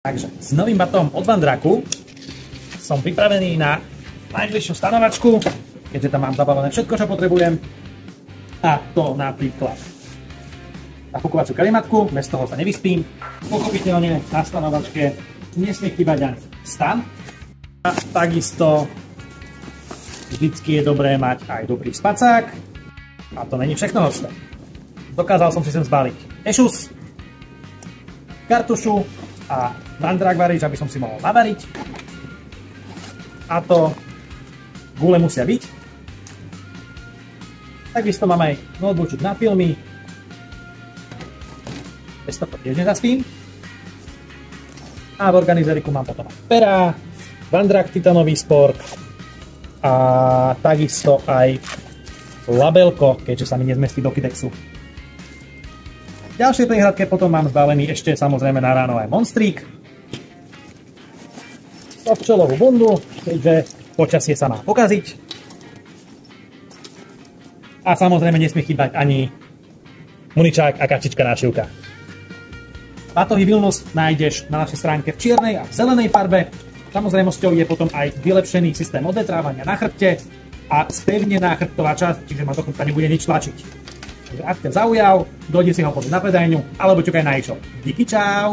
Takže s novým batom od Vandraku som pripravený na najbližšiu stanovačku, keďže tam mám zabavené všetko, čo potrebujem. A to napríklad nafukovaciu karimatku, bez toho sa nevyspím. Pochopiteľne na stanovačke nesmie chýbať ani stan. A takisto vždycky je dobré mať aj dobrý spacák. A to není všechno, hosté. Dokázal som si sem zbaliť ešus, kartušu a Vandrak varič, aby som si mohol navariť. A to gule musia byť. Takisto mám aj noteboočik na filmy. Bez toho tiež nezaspím. A v organizeriku mám potom aj pera, Vandrak titanový sport a takisto aj labelko, keďže sa mi nezmestí do Kidexu. V ďalšej prihradke potom mám zbalený ešte samozrejme na ráno aj monstrík, softšelovú bundu, keďže počasie sa má pokaziť. A samozrejme nesmie chýbať ani muničák a kartička nášivka. Batohy Vilnus nájdeš na našej stránke v čiernej a v zelenej farbe. Samozrejmosťou je potom aj vylepšený systém odetrávania na chrbte a spevnená chrbtová časť, čiže ma do chrbta nebude nič tlačiť. Takže ak ťa zaujal, dojdi si ho potom na predajňu alebo čakaj na e-shop. Díky, čau!